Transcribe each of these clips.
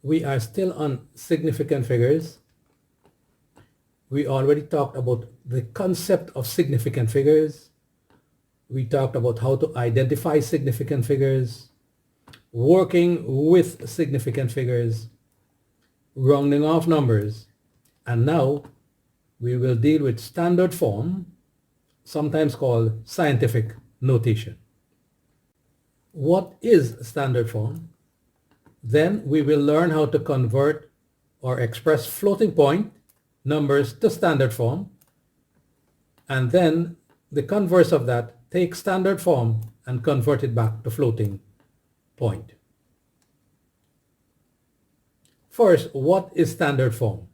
We are still on significant figures. We already talked about the concept of significant figures. We talked about how to identify significant figures, working with significant figures, rounding off numbers, and now we will deal with standard form, sometimes called scientific notation. What is standard form? Then we will learn how to convert or express floating point numbers to standard form, and then the converse of that, take standard form and convert it back to floating point. First, what is standard form?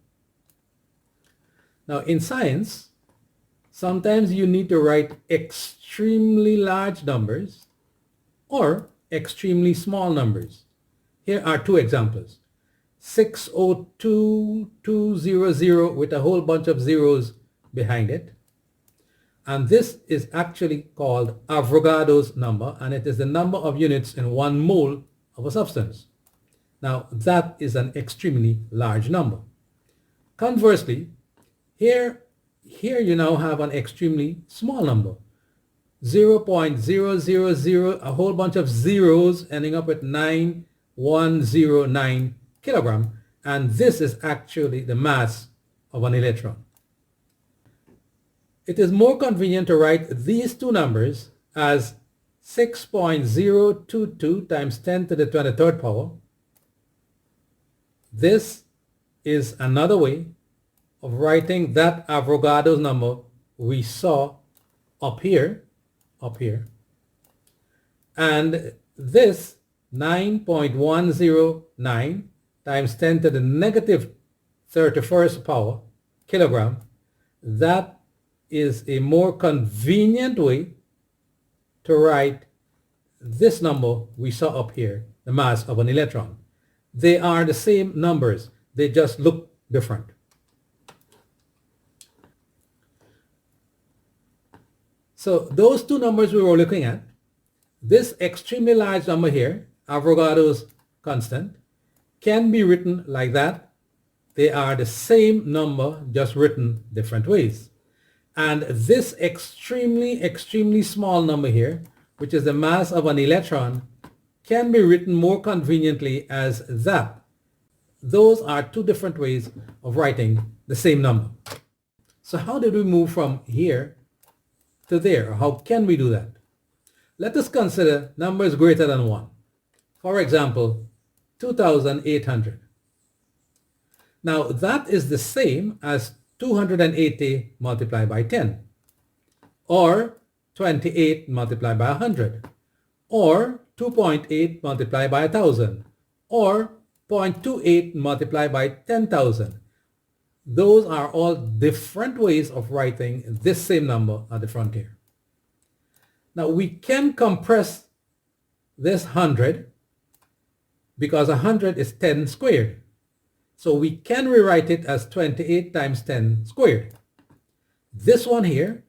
Now in science, sometimes you need to write extremely large numbers or extremely small numbers. Here are two examples. 602200 with a whole bunch of zeros behind it. And this is actually called Avogadro's number, and it is the number of units in 1 mole of a substance. Now that is an extremely large number. Conversely, here you now have an extremely small number. 0.000, a whole bunch of zeros ending up with 9109 kilogram, and this is actually the mass of an electron. It is more convenient to write these two numbers as 6.022 times 10 to the 23rd power. This is another way of writing that Avogadro's number we saw up here, and this 9.109 times 10 to the negative 31st power kilogram, that is a more convenient way to write this number we saw up here, the mass of an electron. They are the same numbers, they just look different. So those two numbers we were looking at, this extremely large number here, Avogadro's constant, can be written like that. They are the same number, just written different ways. And this extremely small number here, which is the mass of an electron, can be written more conveniently as that. Those are two different ways of writing the same number. So how did we move from here to there? How can we do that? Let us consider numbers greater than 1. For example, 2,800. Now that is the same as 280 multiplied by 10, or 28 multiplied by 100, or 2.8 multiplied by 1,000, or 0.28 multiplied by 10,000. Those are all different ways of writing this same number at the front here. Now we can compress this 100 because 100 is 10 squared. So we can rewrite it as 28 times 10 squared. This one here,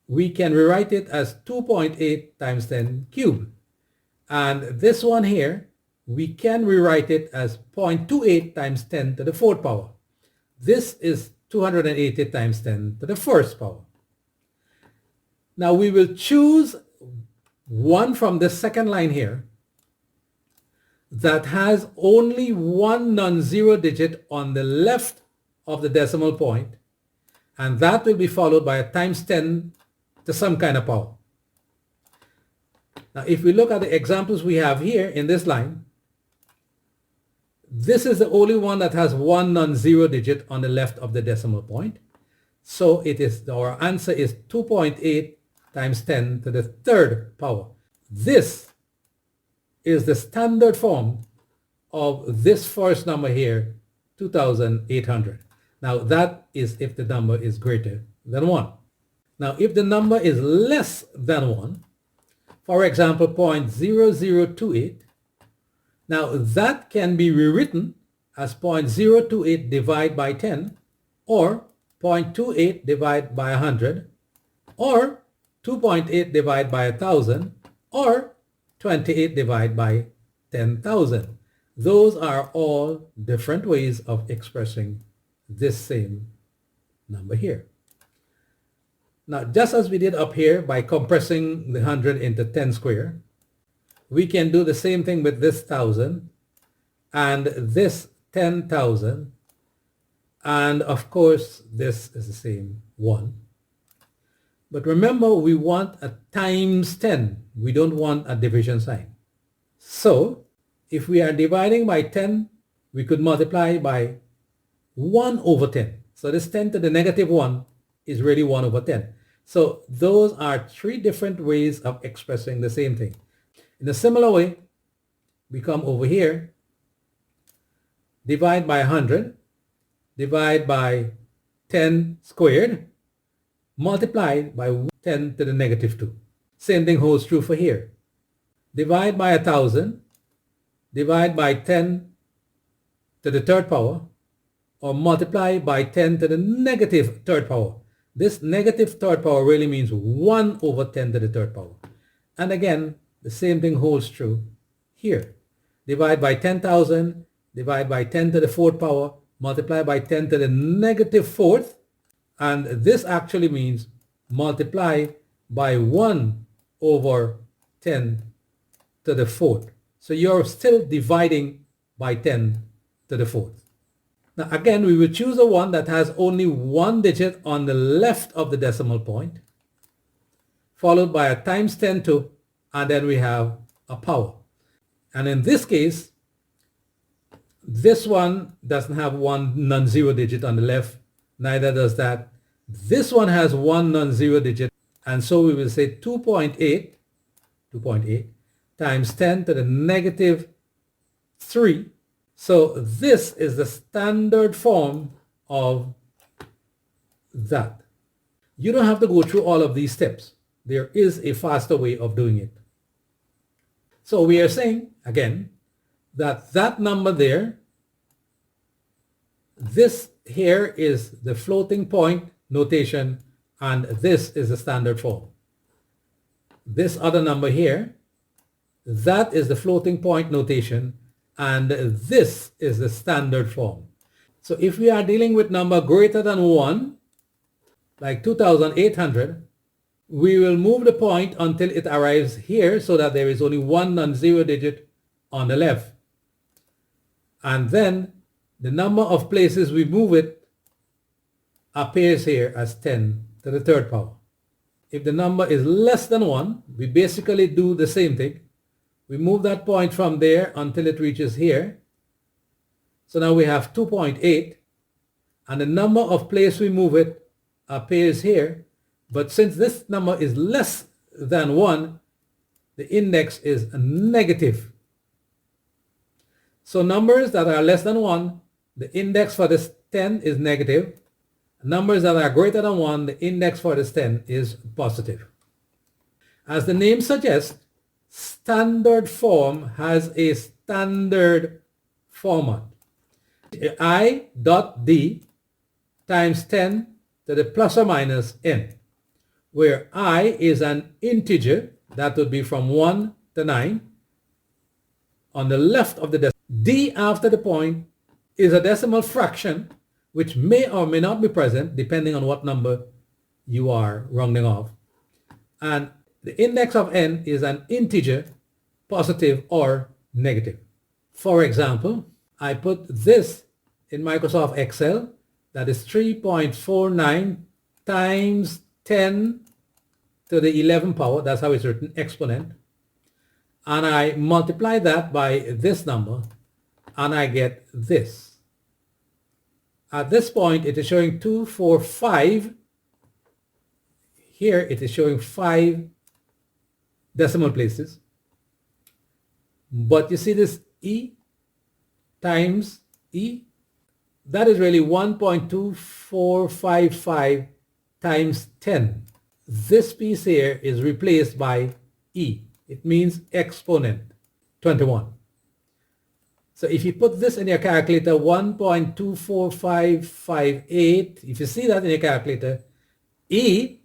we can rewrite it as 2.8 times 10 cubed. And this one here, we can rewrite it as 0.28 times 10 to the 4th power. This is 280 times 10 to the 1st power. Now we will choose one from the second line here that has only one non-zero digit on the left of the decimal point, and that will be followed by a times 10 to some kind of power. Now if we look at the examples we have here in this line, this is the only one that has one non-zero digit on the left of the decimal point. So it is, our answer is 2.8 times 10 to the 3rd power. This is the standard form of this first number here, 2,800. Now that is if the number is greater than 1. Now if the number is less than 1, for example 0.0028, now that can be rewritten as 0.028 divided by 10, or 0.28 divided by 100, or 2.8 divided by 1,000, or 28 divided by 10,000. Those are all different ways of expressing this same number here. Now, just as we did up here by compressing the 100 into 10 square, we can do the same thing with this 1,000 and this 10,000. And of course, this is the same 1. But remember, we want a times 10. We don't want a division sign. So if we are dividing by 10, we could multiply by 1 over 10. So this 10 to the negative 1 is really 1 over 10. So those are 3 different ways of expressing the same thing. In a similar way, we come over here, divide by 100, divide by 10 squared, multiplied by 10 to the negative 2. Same thing holds true for here. Divide by 1,000, divide by 10 to the third power, or multiply by 10 to the negative third power. This negative third power really means 1 over 10 to the third power. And again, the same thing holds true here. Divide by 10,000, divide by 10 to the fourth power, multiply by 10 to the negative fourth, and this actually means multiply by 1 over 10 to the fourth. So you're still dividing by 10 to the fourth. Now again, we will choose a one that has only one digit on the left of the decimal point, followed by a times 10 to, and then we have a power. And in this case, this one doesn't have one non-zero digit on the left, neither does that. This one has one non-zero digit, and so we will say 2.8 times 10 to the negative 3. So this is the standard form of that. You don't have to go through all of these steps. There is a faster way of doing it. So we are saying, again, that that number there, this here is the floating point notation, and this is the standard form. This other number here, that is the floating point notation, and this is the standard form. So if we are dealing with number greater than 1, like 2,800, we will move the point until it arrives here so that there is only one non-zero digit on the left. And then the number of places we move it appears here as 10 to the third power. If the number is less than 1, we basically do the same thing. We move that point from there until it reaches here. So now we have 2.8, and the number of places we move it appears here. But since this number is less than 1, the index is negative. So numbers that are less than 1, the index for this 10 is negative. Numbers that are greater than 1, the index for this 10 is positive. As the name suggests, standard form has a standard format. I.D times 10 to the plus or minus n, where I is an integer, that would be from 1 to 9, on the left of the decimal. D after the point is a decimal fraction, which may or may not be present depending on what number you are rounding off. And the index of n is an integer, positive or negative. For example, I put this in Microsoft Excel, that is 3.49 times 10 to the 11th power, that's how it's written, exponent, and I multiply that by this number, and I get this. At this point, it is showing 2, 4, 5. Here, it is showing 5 decimal places. But you see this E times E? That is really 1.2455 times 10. This piece here is replaced by E. It means exponent, 21. So if you put this in your calculator, 1.24558, if you see that in your calculator, E,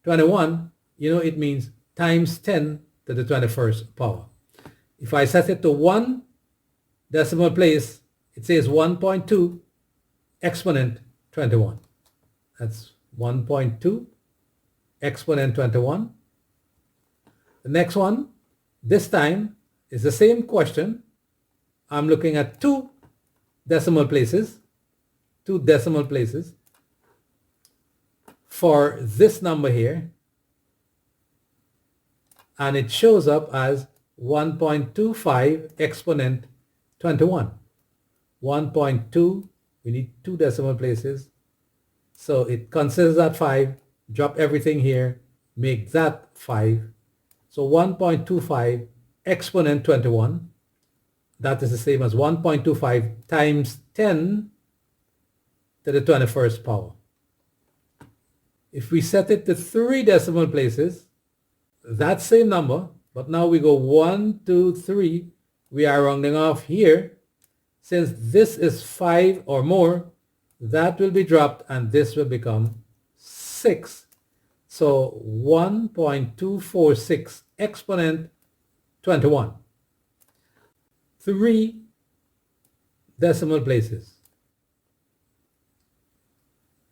21, you know it means times 10 to the 21st power. If I set it to 1, decimal place, it says 1.2 exponent 21. That's 1.2 exponent 21. The next one, this time, is the same question. I'm looking at two decimal places for this number here, and it shows up as 1.25 exponent 21. 1.2, we need two decimal places, so it considers that 5, drop everything here, make that 5. So 1.25 exponent 21, that is the same as 1.25 times 10 to the 21st power. If we set it to 3 decimal places, that same number, but now we go 1, 2, 3, we are rounding off here. Since this is 5 or more, that will be dropped and this will become 6. So 1.246 exponent 21. 3 decimal places.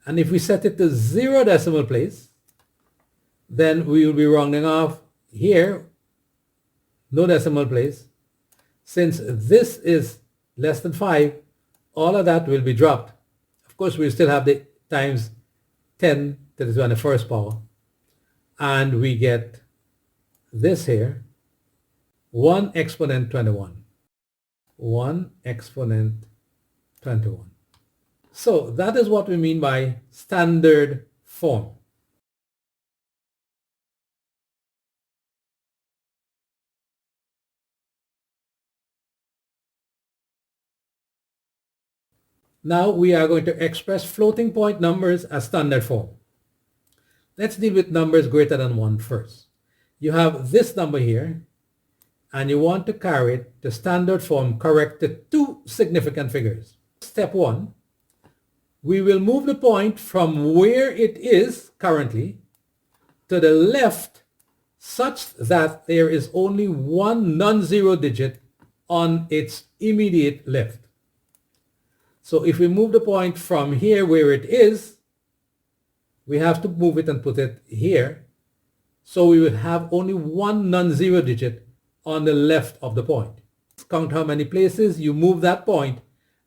And if we set it to 0 decimal place, then we will be rounding off here, no decimal place. Since this is less than 5, all of that will be dropped. Of course, we still have the times 10 to the 21st power. And we get this here, 1 exponent 21. 1 exponent 21. So that is what we mean by standard form. Now we are going to express floating point numbers as standard form. Let's deal with numbers greater than 1 first. You have this number here, and you want to carry it to standard form correct to 2 significant figures. Step 1, we will move the point from where it is currently to the left such that there is only one non-zero digit on its immediate left. So if we move the point from here where it is, we have to move it and put it here. So we will have only one non-zero digit on the left of the point. Count how many places you move that point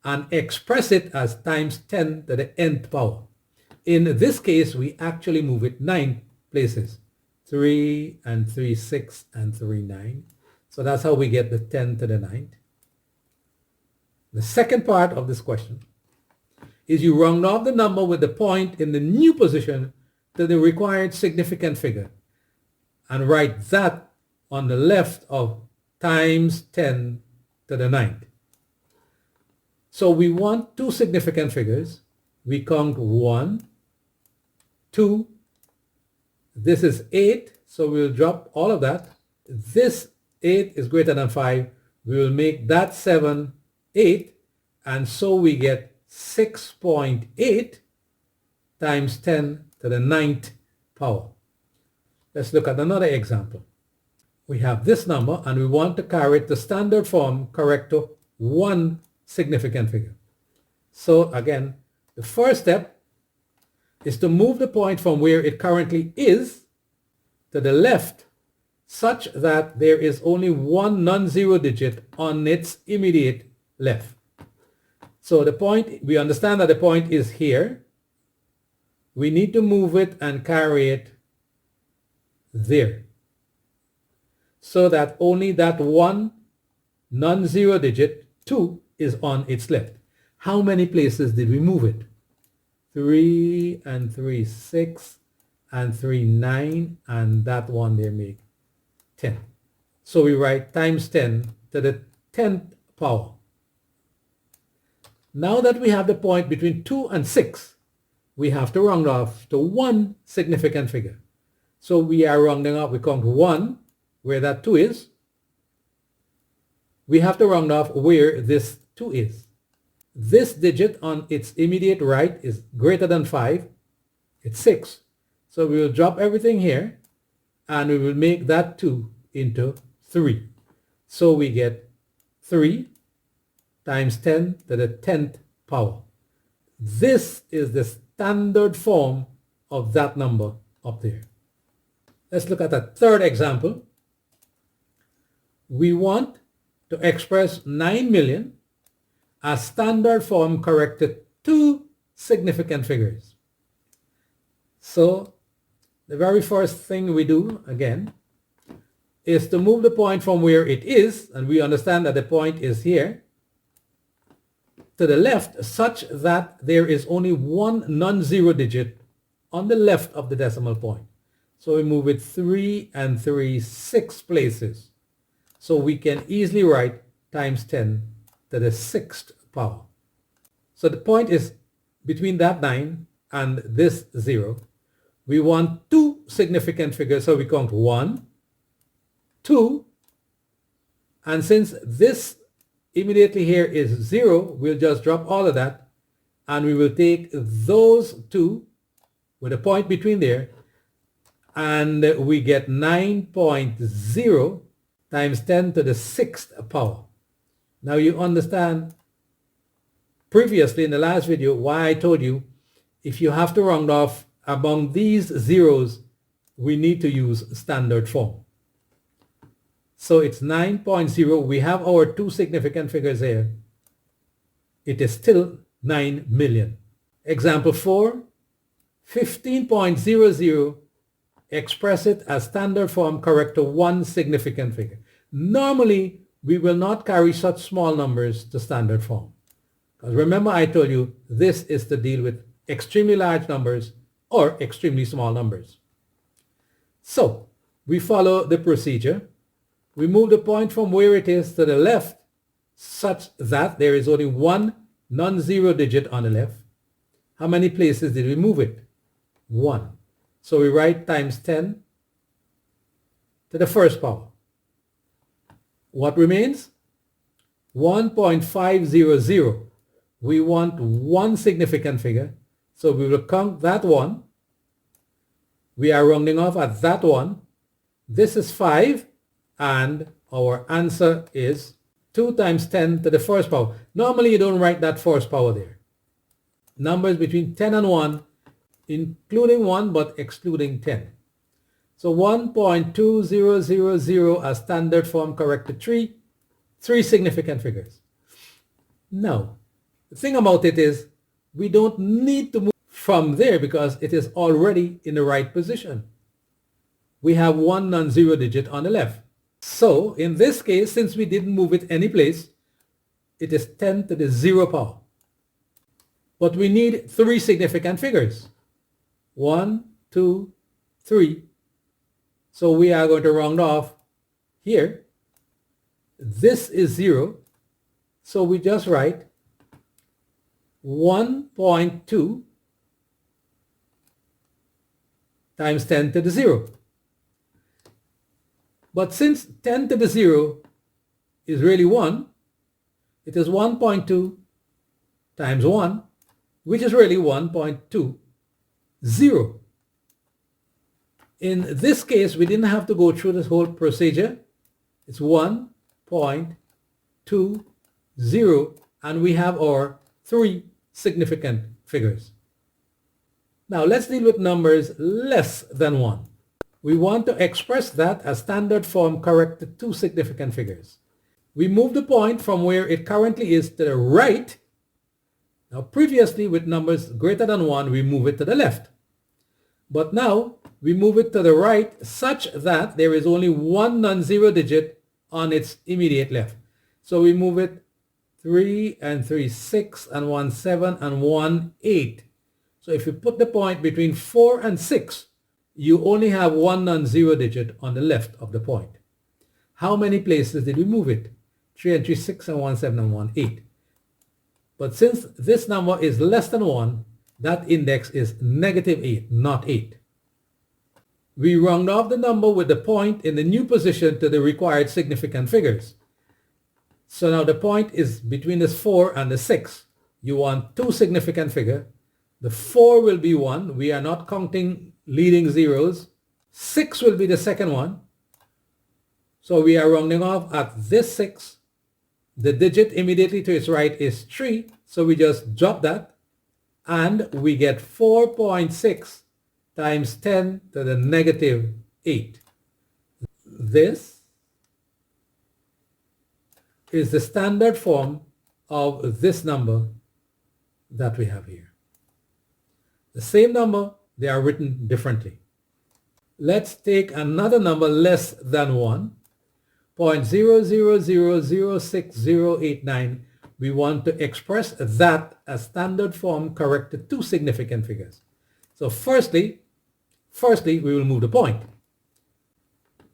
and express it as times 10 to the nth power. In this case, we actually move it 9 places. 3 and 3, 6 and 3, 9. So that's how we get the 10 to the 9th. The second part of this question is you round off the number with the point in the new position to the required significant figure and write that on the left of times 10 to the 9th. So we want 2 significant figures. We count 1, 2, this is 8, so we'll drop all of that. This 8 is greater than 5. We will make that 7, 8, and so we get 6.8 times 10 to the 9th power. Let's look at another example. We have this number and we want to carry it to standard form correct to 1 significant figure. So again, the first step is to move the point from where it currently is to the left such that there is only one non-zero digit on its immediate left. So the point, we understand that the point is here. We need to move it and carry it there so that only that one non-zero digit, 2, is on its left. How many places did we move it? 3 and 3, 6 and 3, 9, and that one there make 10. So we write times 10 to the 10th power. Now that we have the point between 2 and 6, we have to round off to 1 significant figure. So we are rounding off, we count 1, where that 2 is. We have to round off where this 2 is. This digit on its immediate right is greater than 5. It's 6. So we will drop everything here and we will make that 2 into 3. So we get 3 times 10 to the 10th power. This is the standard form of that number up there. Let's look at a third example. We want to express 9 million as standard form corrected two significant figures. So the very first thing we do, again, is to move the point from where it is, and we understand that the point is here, to the left, such that there is only one non-zero digit on the left of the decimal point. So we move it 3 and 3, 6 places. So we can easily write times 10 to the 6th power. So the point is between that 9 and this 0. We want two significant figures, so we count 1, 2, and since this immediately here is 0, we'll just drop all of that, and we will take those two with a point between there, and we get 9.0 times 10 to the 6th power. Now you understand previously in the last video why I told you if you have to round off among these zeros, we need to use standard form. So it's 9.0. We have our two significant figures here. It is still 9 million. Example 4, 15.00. Express it as standard form correct to one significant figure. Normally, we will not carry such small numbers to standard form. Because remember I told you this is to deal with extremely large numbers or extremely small numbers. So we follow the procedure. We move the point from where it is to the left such that there is only one non-zero digit on the left. How many places did we move it? 1. So we write times 10 to the 1st power. What remains? 1.500. We want one significant figure, so we will count that one. We are rounding off at that one. This is 5, and our answer is 2 times 10 to the 1st power. Normally you don't write that 1st power there. Numbers between 10 and 1, including 1 but excluding 10. So 1.2000 as standard form corrected 3 significant figures. Now, the thing about it is we don't need to move from there because it is already in the right position. We have one non-zero digit on the left. So in this case, since we didn't move it any place, it is 10 to the 0 power. But we need 3 significant figures. 1, 2, 3. So we are going to round off here. This is 0. So we just write 1.2 times 10 to the 0. But since 10 to the 0 is really 1, it is 1.2 times 1, which is really 1.20. In this case, we didn't have to go through this whole procedure. It's 1.20, and we have our 3 significant figures. Now let's deal with numbers less than 1. We want to express that as standard form correct to 2 significant figures. We move the point from where it currently is to the right. Now previously with numbers greater than 1, we move it to the left. But now we move it to the right such that there is only one non-zero digit on its immediate left. So we move it 3 and 3, 6 and 1, 7 and 1, 8. So if you put the point between 4 and 6, you only have one non-zero digit on the left of the point. How many places did we move it? 3 and 3, 6 and 1, 7 and 1, 8. But since this number is less than 1, that index is -8, not 8. We round off the number with the point in the new position to the required significant figures. So now the point is between this 4 and the 6. You want 2 significant figures. The 4 will be 1. We are not counting leading zeros. 6 will be the second one. So we are rounding off at this 6. The digit immediately to its right is 3, so we just drop that, and we get 4.6 times 10 to the negative 8. This is the standard form of this number that we have here. The same number, they are written differently. Let's take another number less than 1, 0.0006089. We want to express that as standard form correct to two significant figures. So firstly, we will move the point.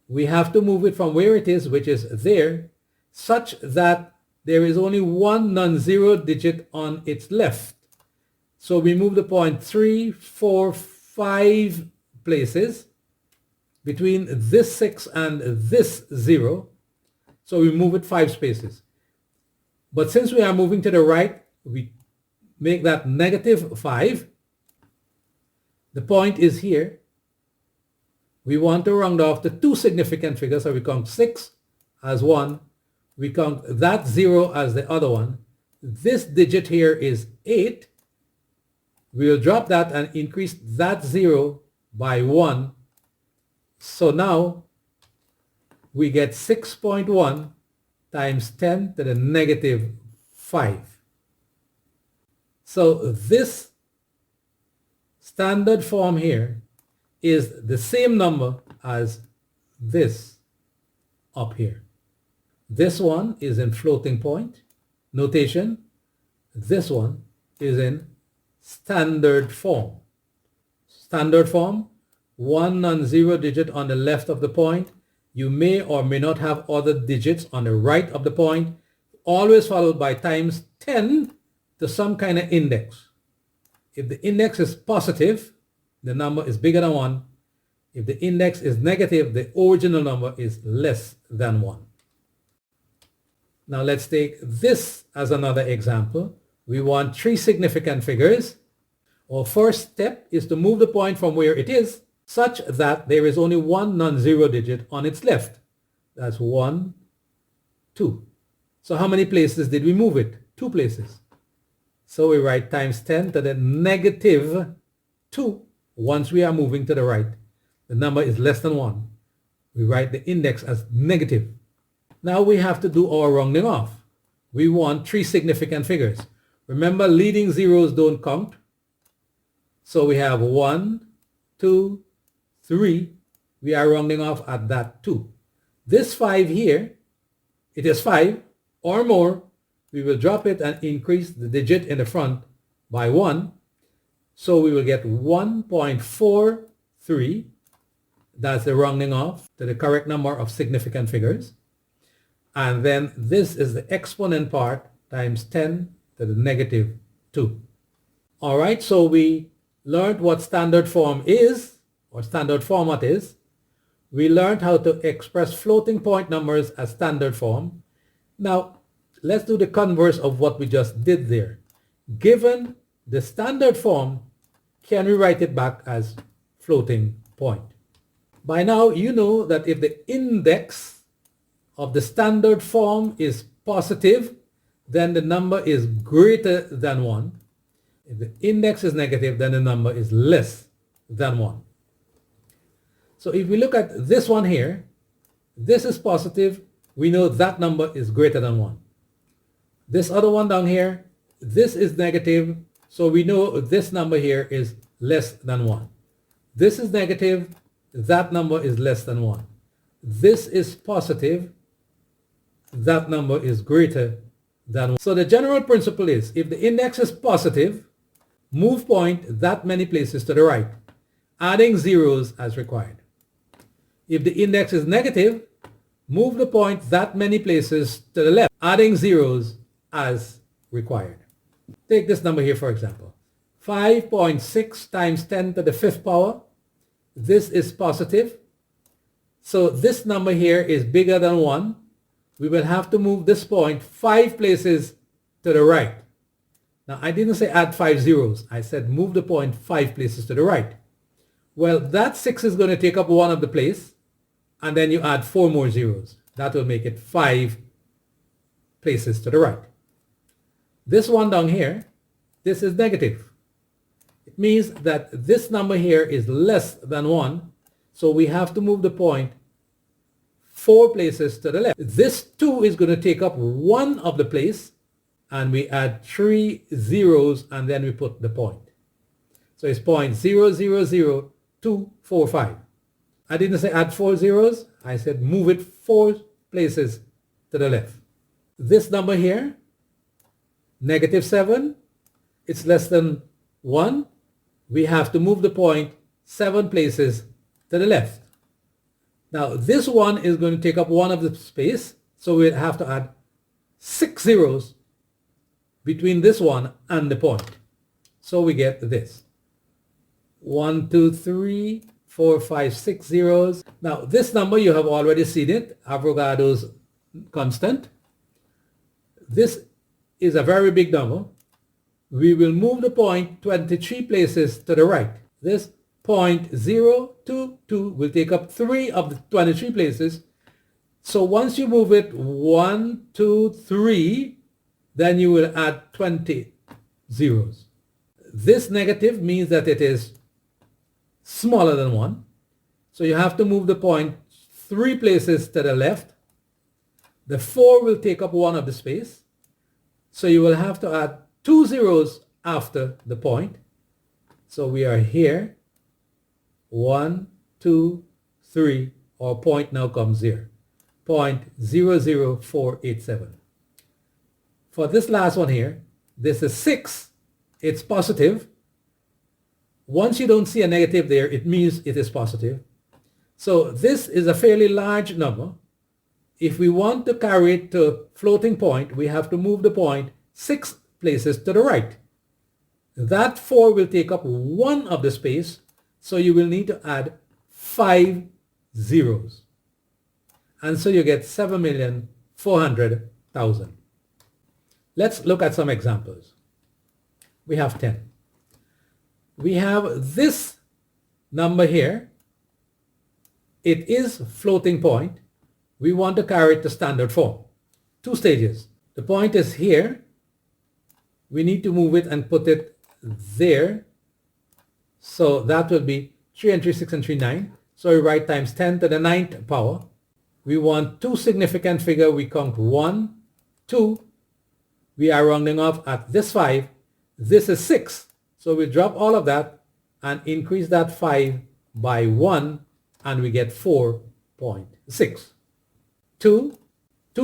We have to move it from where it is, which is there, such that there is only one non-zero digit on its left. So we move the point 3, 4, 5 places between this 6 and this 0. So we move it 5 spaces. But since we are moving to the right, we make that negative 5. The point is here. We want to round off the two significant figures, so we count 6 as one. We count that 0 as the other one. This digit here is 8. We will drop that and increase that 0 by 1. So now we get 6.1 times 10 to the negative 5. So this standard form here is the same number as this up here. This one is in floating point notation. This one is in standard form. Standard form, one non-zero digit on the left of the point. You may or may not have other digits on the right of the point, always followed by times 10 to some kind of index. If the index is positive, the number is bigger than 1. If the index is negative, the original number is less than 1. Now let's take this as another example. We want 3 significant figures. Our first step is to move the point from where it is such that there is only one non-zero digit on its left. That's 1, 2. So how many places did we move it? 2 places. So we write times 10 to the negative 2 once we are moving to the right. The number is less than 1. We write the index as negative. Now we have to do our rounding off. We want 3 significant figures. Remember, leading zeros don't count. So we have 1, 2, 3. We are rounding off at that 2. This 5 here, it is 5 or more. We will drop it and increase the digit in the front by 1. So we will get 1.43. That's the rounding off to the correct number of significant figures. And then this is the exponent part times 10 to the negative 2. All right, so we learned what standard form is, or standard format is. We learned how to express floating point numbers as standard form. Now, let's do the converse of what we just did there. Given the standard form, can we write it back as floating point? By now, you know that if the index of the standard form is positive, then the number is greater than 1. If the index is negative, then the number is less than 1. So if we look at this one here, this is positive. We know that number is greater than 1. This other one down here, this is negative. So we know this number here is less than 1. This is negative. That number is less than 1. This is positive. That number is greater than 1. So the general principle is, if the index is positive, move point that many places to the right, adding zeros as required. If the index is negative, move the point that many places to the left, adding zeros as required. Take this number here, for example. 5.6 times 10 to the 5th power. This is positive. So this number here is bigger than 1. We will have to move this point 5 places to the right. Now, I didn't say add 5 zeros. I said move the point 5 places to the right. Well, that 6 is going to take up one of the place, and then you add 4 more zeros. That will make it 5 places to the right. This one down here, this is negative. It means that this number here is less than 1, so we have to move the point 4 places to the left. This 2 is going to take up 1 of the place, and we add 3 zeros and then we put the point. So it's 0.000245. I didn't say add 4 zeros, I said move it 4 places to the left. This number here, -7, it's less than 1. We have to move the point 7 places to the left. Now this one is going to take up 1 of the space, so we'll have to add 6 zeros between this one and the point. So we get this. 1, 2, 3, 4, 5, 6 zeros. Now this number, you have already seen it, Avogadro's constant. This is a very big number. We will move the point 23 places to the right. This 0.022 will take up 3 of the 23 places. So once you move it 1, 2, 3, then you will add 20 zeros. This negative means that it is smaller than 1. So you have to move the point 3 places to the left. The 4 will take up 1 of the space. So you will have to add 2 zeros after the point. So we are here. 1, 2, 3, our point now comes here. 0.00487. For this last one here, this is 6. It's positive. Once you don't see a negative there, it means it is positive. So this is a fairly large number. If we want to carry it to floating point, we have to move the point 6 places to the right. That 4 will take up 1 of the space, so you will need to add 5 zeros. And so you get 7,400,000. Let's look at some examples. We have 10. We have this number here. It is floating point. We want to carry it to standard form. 2 stages. The point is here. We need to move it and put it there. So that will be 3 and 3, 6 and 3, 9. So we write times 10 to the 9th power. We want 2 significant figure. We count 1, 2. We are rounding off at this 5. This is 6. So we drop all of that and increase that 5 by 1, and we get 4.6. 2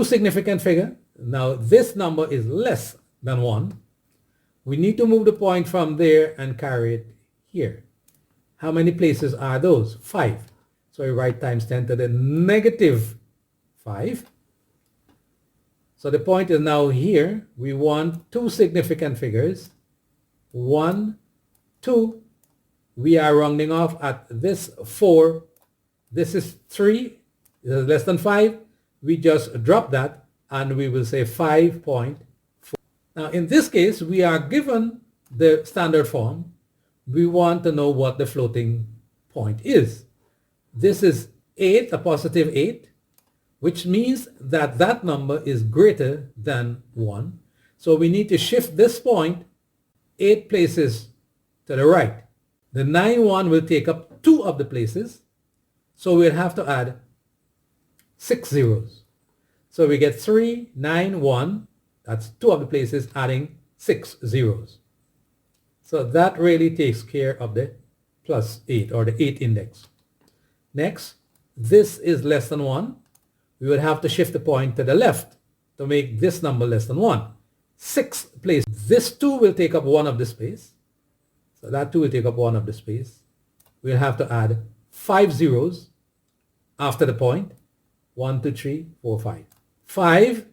significant figure. Now this number is less than 1. We need to move the point from there and carry it here. How many places are those? 5. So we write times 10 to the -5. So the point is now here. We want 2 significant figures. 1, 2. We are rounding off at this 4. This is 3. This is less than 5. We just drop that and we will say 5.4. Now in this case, we are given the standard form. We want to know what the floating point is. This is 8, a positive 8, which means that that number is greater than 1. So we need to shift this point 8 places to the right. The 9, 1 will take up 2 of the places. So we'll have to add 6 zeros. So we get 3, 9, 1. That's 2 of the places, adding 6 zeros. So that really takes care of the +8 or the 8 index. Next, this is less than 1. We will have to shift the point to the left to make this number less than 1. 6 places. This 2 will take up 1 of the space. So that 2 will take up 1 of the space. We'll have to add 5 zeros after the point. 1, 2, 3, 4, 5. 5,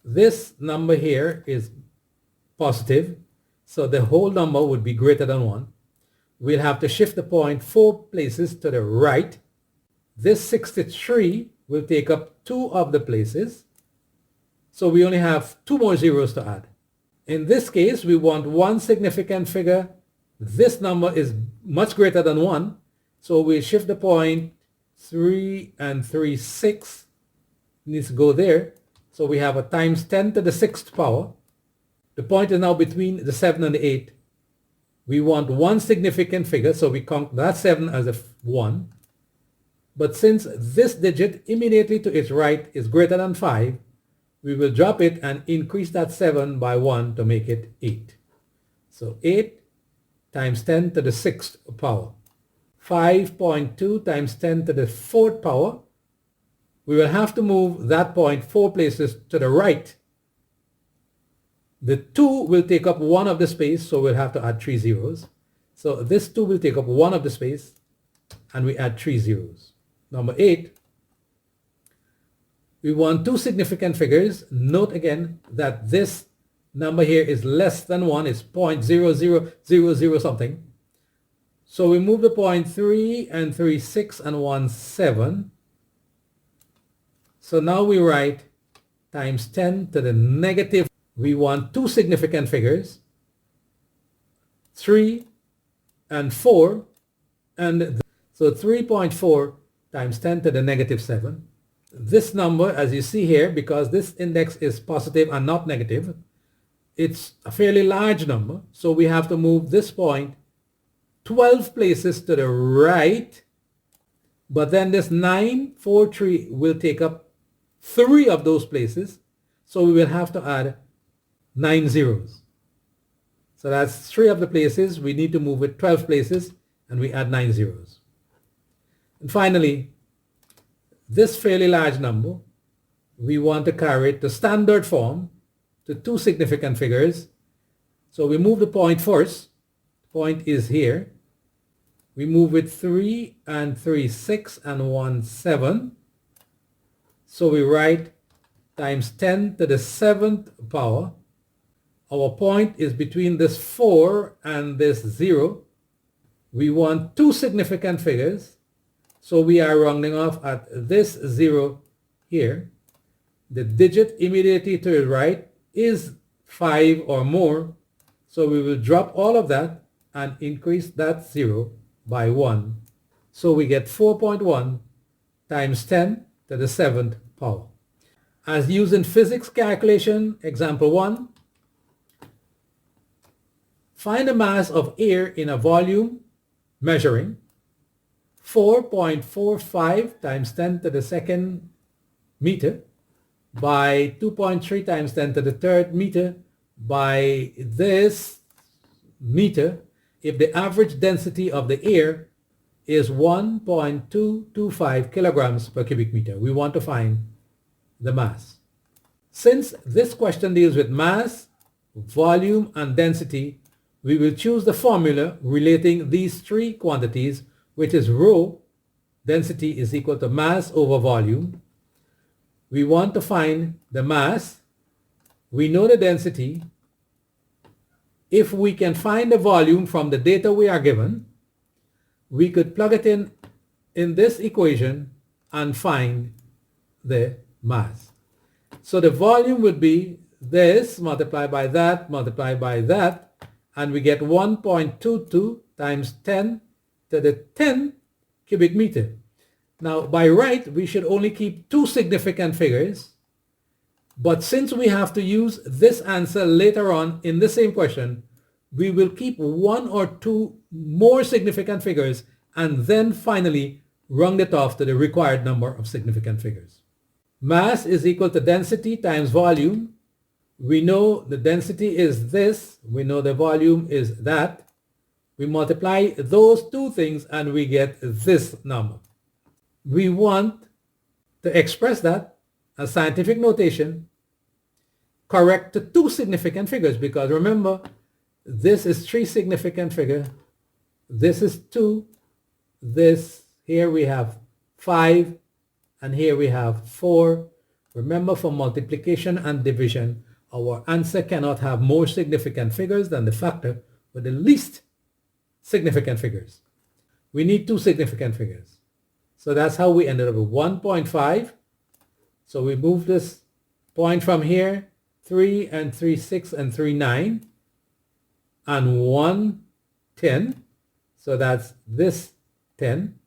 this number here is positive. So the whole number would be greater than 1. We'll have to shift the point 4 places to the right. This 63 will take up 2 of the places. So we only have 2 more zeros to add. In this case, we want 1 significant figure. This number is much greater than 1. So we shift the point 3 and 3, 6. Needs to go there. So we have a times 10 to the 6th power. The point is now between the 7 and the 8. We want one significant figure, so we count that 7 as a 1. But since this digit immediately to its right is greater than 5, we will drop it and increase that 7 by 1 to make it 8. So 8 times 10 to the 6th power. 5.2 times 10 to the 4th power. We will have to move that point 4 places to the right. The 2 will take up one of the space, so we'll have to add 3 zeros. So this 2 will take up one of the space, and we add 3 zeros. Number 8, we want two significant figures. Note again that this number here is less than 1. It's 0.0000 something. So we move the point 3 and 3, 6 and 1, 7. So now we write times 10 to the negative. We want two significant figures, 3 and 4. And so 3.4 times 10 to the negative 7. This number, as you see here, because this index is positive and not negative, it's a fairly large number. So we have to move this point 12 places to the right. But then this 9, 4, 3 will take up 3 of those places. So we will have to add 9 zeros. So that's 3 of the places. We need to move it 12 places, and we add 9 zeros. And finally, this fairly large number, we want to carry it to standard form to two significant figures. So we move the point first. The point is here. We move it 3 and 3, 6 and 1, 7. So we write times 10 to the 7th power. Our point is between this 4 and this 0. We want two significant figures. So we are rounding off at this 0 here. The digit immediately to the right is 5 or more. So we will drop all of that and increase that 0 by 1. So we get 4.1 times 10 to the 7th power. As used in physics calculation, example 1, find the mass of air in a volume measuring 4.45 times 10 to the 2nd meter by 2.3 times 10 to the 3rd meter by this meter if the average density of the air is 1.225 kilograms per cubic meter. We want to find the mass. Since this question deals with mass, volume, and density, we will choose the formula relating these three quantities, which is rho, density is equal to mass over volume. We want to find the mass. We know the density. If we can find the volume from the data we are given, we could plug it in this equation and find the mass. So the volume would be this multiplied by that, and we get 1.22 times 10 to the 10 cubic meter. Now, by right, we should only keep two significant figures, but since we have to use this answer later on in the same question, we will keep one or two more significant figures and then finally round it off to the required number of significant figures. Mass is equal to density times volume. We know the density is this. We know the volume is that. We multiply those two things and we get this number. We want to express that as scientific notation correct to two significant figures, because remember, this is three significant figure. This is 2. This here we have 5, and here we have 4. Remember, for multiplication and division, our answer cannot have more significant figures than the factor with the least significant figures. We need two significant figures. So that's how we ended up with 1.5. So we move this point from here, 3 and 3, 6 and 3, 9, and 1, 10. So that's this 10.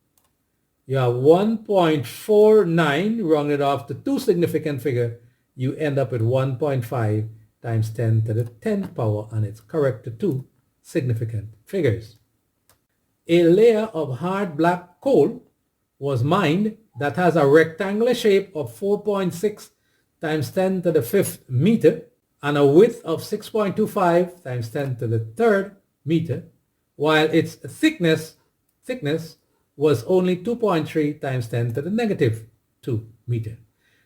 You have 1.49 rounded off to two significant figure. you end up with 1.5 times 10 to the 10th power, and it's correct to two significant figures. A layer of hard black coal was mined that has a rectangular shape of 4.6 times 10 to the 5th meter and a width of 6.25 times 10 to the 3rd meter, while its thickness was only 2.3 times 10 to the negative 2 meter.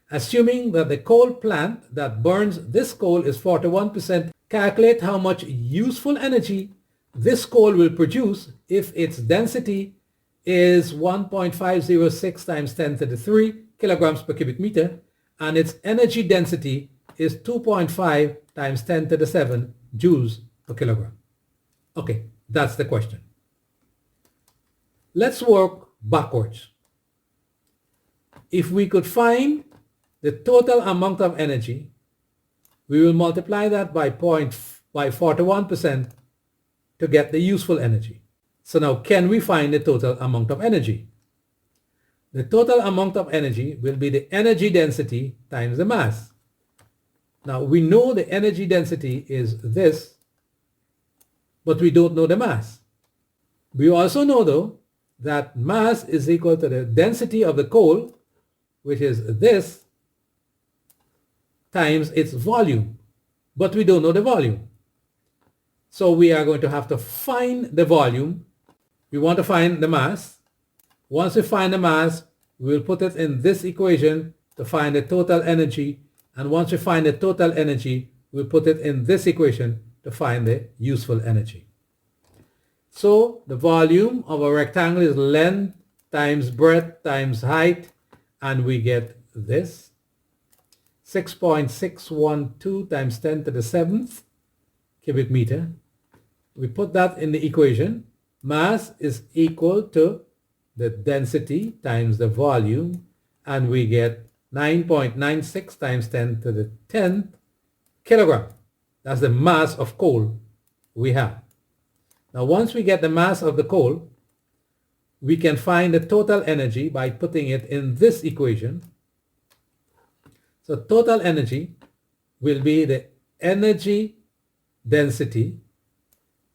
Assuming that the coal plant that burns this coal is 41%, calculate how much useful energy this coal will produce if its density is 1.506 times 10 to the 3 kilograms per cubic meter and its energy density is 2.5 times 10 to the 7 joules per kilogram. Okay, that's the question. Let's work backwards. If we could find the total amount of energy, we will multiply that by 41% to get the useful energy. So now, can we find the total amount of energy? The total amount of energy will be the energy density times the mass. Now, we know the energy density is this, but we don't know the mass. We also know, though, that mass is equal to the density of the coal, which is this, times its volume, but we don't know the volume. So we are going to have to find the volume. We want to find the mass. Once we find the mass, we'll put it in this equation to find the total energy. And once we find the total energy, we'll put it in this equation to find the useful energy. So the volume of a rectangle is length times breadth times height, and we get this. 6.612 times 10 to the 7th cubic meter. We put that in the equation. Mass is equal to the density times the volume, and we get 9.96 times 10 to the 10th kilogram. That's the mass of coal we have. Now, once we get the mass of the coal, we can find the total energy by putting it in this equation. So total energy will be the energy density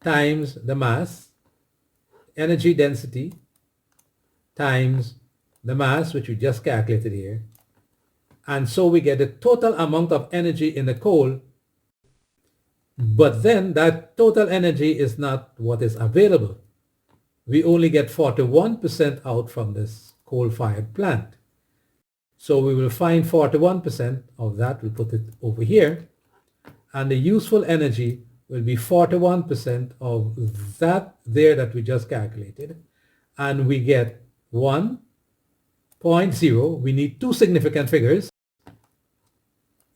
times the mass, energy density times the mass, which we just calculated here. And so we get the total amount of energy in the coal, but then that total energy is not what is available. We only get 41% out from this coal-fired plant. So we will find 41% of that. We'll put it over here. And the useful energy will be 41% of that there that we just calculated. And we get 1.0. We need two significant figures.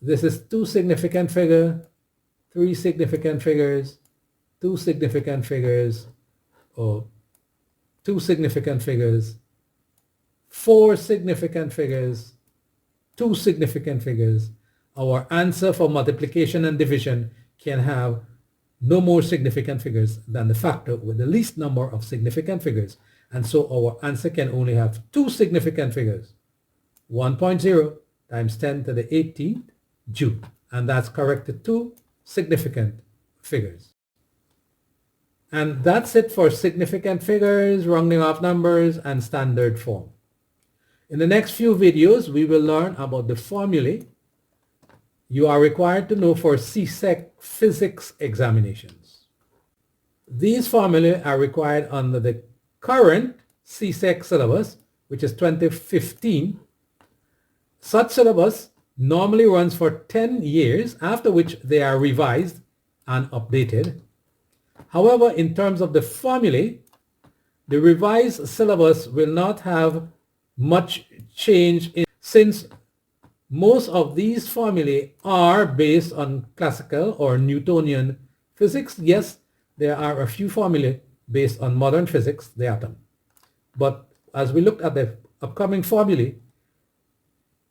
This is two significant figure, three significant figures, two significant figures, or two significant figures, four significant figures, two significant figures. Our answer for multiplication and division can have no more significant figures than the factor with the least number of significant figures. And so our answer can only have two significant figures, 1.0 times 10 to the 18th joule. And that's correct to two significant figures. And that's it for significant figures, rounding off numbers, and standard form. In the next few videos, we will learn about the formulae you are required to know for CSEC physics examinations. These formulae are required under the current CSEC syllabus, which is 2015. Such syllabus normally runs for 10 years, after which they are revised and updated. However, in terms of the formulae, the revised syllabus will not have much change since most of these formulae are based on classical or Newtonian physics. Yes, there are a few formulae based on modern physics, the atom. But as we look at the upcoming formulae,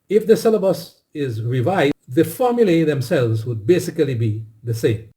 if the syllabus is revised, the formulae themselves would basically be the same.